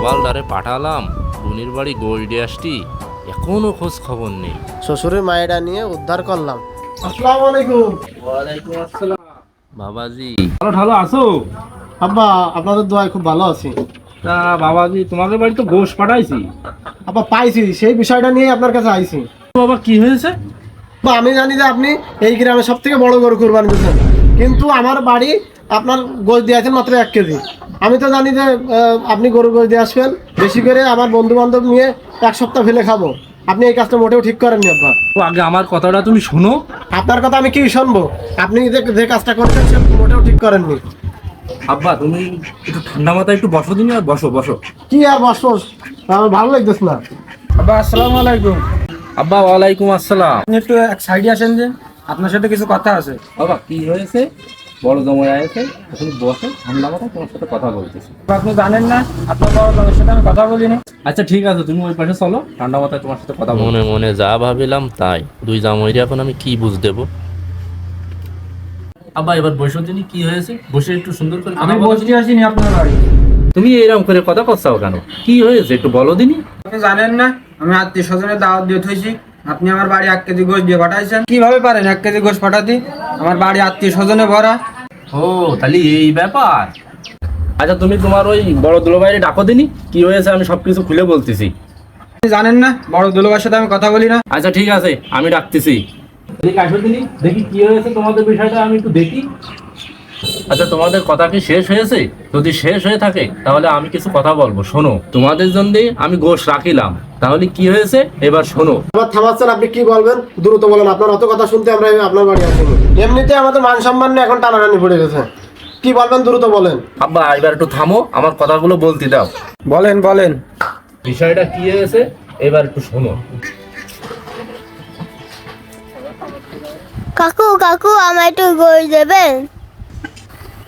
হাবালদারে পাঠালাম টুনির বাড়ি গোল্ডে আসটি, এখনো খোঁজ খবর নেই। শ্বশুরের মায়েরা নিয়ে উদ্ধার করলাম। আসসালামু আলাইকুম। ওয়ালাইকুম আসসালাম। বাবাজি ভালো ভালো আছো? আব্বা আপনাদের দোয়ায় খুব ভালো আছি। তা বাবাজি তোমাদের বাড়ি তো গোশ পাঠাইছি। আব্বা পাইছি, সেই বিষয়টা নিয়ে আপনার কাছে আইছি। বাবা কি হয়েছে? বা আমি জানি যে আপনি এই গ্রামে সব থেকে বড় গরু কুরবানি দিয়েছেন, কিন্তু আমার বাড়ি আপনার গোশ দিয়েছেন মাত্র 1 কেজি। আমি তো জানি যে আপনি গরু গোশ দিয়ে আসবেন, বেশি করে আমার বন্ধু বান্ধব নিয়ে 1 সপ্তাহ ফেলে খাবো। আপনি এই কাজটা মোটেও ঠিক করেননি আব্বা। তো আগে আমার কথাটা তুমি শোনো। আপনার কথা আমি কি শুনবো? আপনি যে কাজটা করছেন সে মোটেও ঠিক করেননি। আব্বা তুমি একটু ঠান্ডা মাথায় একটু বসো দিন, আর বসো বসো। কি আর বস, আমার ভালো লাগতেছে না। আব্বা আসসালামু আলাইকুম। আব্বা ওয়ালাইকুম আসসালাম। আপনি একটু এক সাইডে আসেন, যে আপনার সাথে কিছু কথা আছে। বাবা কি হয়েছে? বড় জমায় আছে, তুমি বসো, ঠান্ডা মাথায় তোমার সাথে কথা বলতেছি। আপনি জানেন না আপনার বড় জনের সাথে আমি কথা বলিনি। আচ্ছা ঠিক আছে, তুমি ওই পাশে চলো, ঠান্ডা মাথায় তোমার সাথে কথা বলবো। মনে মনে যা ভাবিলাম তাই। দুই জামাইরে এখন আমি কি বুঝ দেব? আব্বা এবার বসো দিনই, কি হয়েছে? বসে একটু সুন্দর করে আমি কথা বলো। বসতে আসিনি আপনার বাড়ি। তুমি এরকম করে কথা করছাও কেন? কি হয়েছে একটু বলো দিনই। আপনি জানেন না আমি আত্মীয় স্বজনের দাওয়াত দিয়ে থইছি, আপনি আমার বাড়ি 1 কেজি গোশ দিয়ে পাঠাইছেন। কিভাবে পারেন 1 কেজি গোশ পাঠাতে? আমার বাড়ি আত্মীয় স্বজনে ভরা। ও তাহলে এই ব্যাপার। আচ্ছা তুমি তোমার ওই বড় দুলোভাইরে ডাকো দিনি, কি হয়েছে আমি সবকিছু খুলে বলতেছি। আপনি জানেন না বড় দুলোভাইয়ের সাথে আমি কথা বলি না। আচ্ছা ঠিক আছে, আমি ডাকতেছি। আসো দিনি, দেখি কি হয়েছে তোমাদের বিষয়টা আমি একটু দেখি। আচ্ছা তোমাদের কথা কি শেষ হয়েছে? যদি শেষ হয়ে থাকে তাহলে আমি কিছু কথা বলবো, শোনো। তোমাদের জন্য আমি গোশ রাখিলাম, তাহলে কি হয়েছে এবার শোনো। আবার থামাচ্ছেন, আপনি কি বলবেন দ্রুত বলেন। আপনার অত কথা শুনতে আমরা আপনার বাড়ি আসিনি। এমনিতে আমাদের মান সম্মান নিয়ে এখন টানাটানি পড়ে গেছে। কি বলবেন দ্রুত বলেন। আব্বা এবার একটু থামো, আমার কথাগুলো বলতে দাও। বলেন বলেন। বিষয়টা কি হয়েছে এবার একটু শোনো। কাকু কাকু আমার একটু গোশ দেবেন?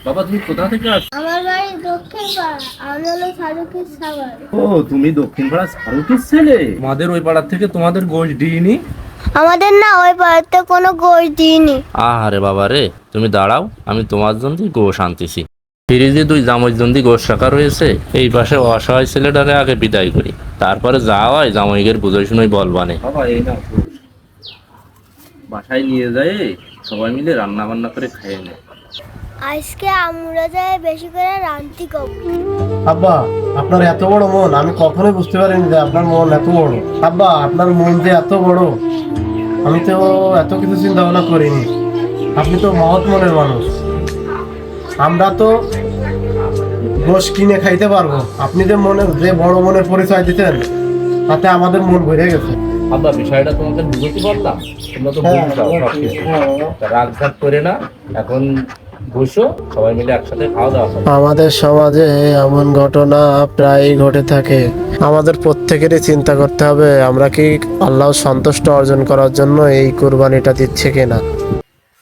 বাবা তুমি কোথা থেকে আসছো? আমার বাড়ি দক্ষিণ পাড়া, আমি হলো শাহরুখের সাগর। ও তুমি দক্ষিণ পাড়া শাহরুখের ছেলে। আমাদের ওই পাড়ার থেকে তোমাদের গোশ দিইনি। আমাদের না ওই পাড়াতে কোনো গোশ দিইনি। আহারে বাবা রে, তুমি দাঁড়াও, আমি তোমার জন্য গোশ আনতেছি। ফ্রিজে 2 জামাইর জন্য গোশ রাখা রয়েছে। এই পাশে অসহায় ছেলেটারে আগে বিদায় করি, তারপরে যা হয় জামাইগের বুঝে শুনেই বলবানে। বাবা এই না গোশ, বাসায় নিয়ে যায় সবাই মিলে রান্না বান্না করে খেয়ে নেয়। আজকে আমরা যাই বেশি করে রান্তি কব। আব্বা আপনার এত বড় মন, আমি কখনোই বুঝতে পারিনি যে আপনার মন এত বড়। আব্বা আপনার মন যে এত বড়, আমি তো এত কিছু চিন্তা ভাবনা করিনি। আপনি তো মহৎ মনের মানুষ। আমরা তো গোশ কিনে খাইতে পারবো, আপনি যে যে বড় মনের পরিচয় দিতেন তাতে আমাদের মন ভরে গেছে। আব্বা বিষয়টা তোমাকে বুঝতে পারলাম, তোমরা তো হ্যাঁ, বুঝছো সবকিছু। তা রাগ ঝাগ করে না, এখন বসো, সবাই মিলে একসাথে খাওয়া দাওয়া করো। আমাদের সমাজে এমন ঘটনা প্রায়ই ঘটে থাকে। আমাদের প্রত্যেকেরই চিন্তা করতে হবে আমরা কি আল্লাহ সন্তুষ্ট অর্জন করার জন্য এই কুরবানিটা দিচ্ছে কিনা।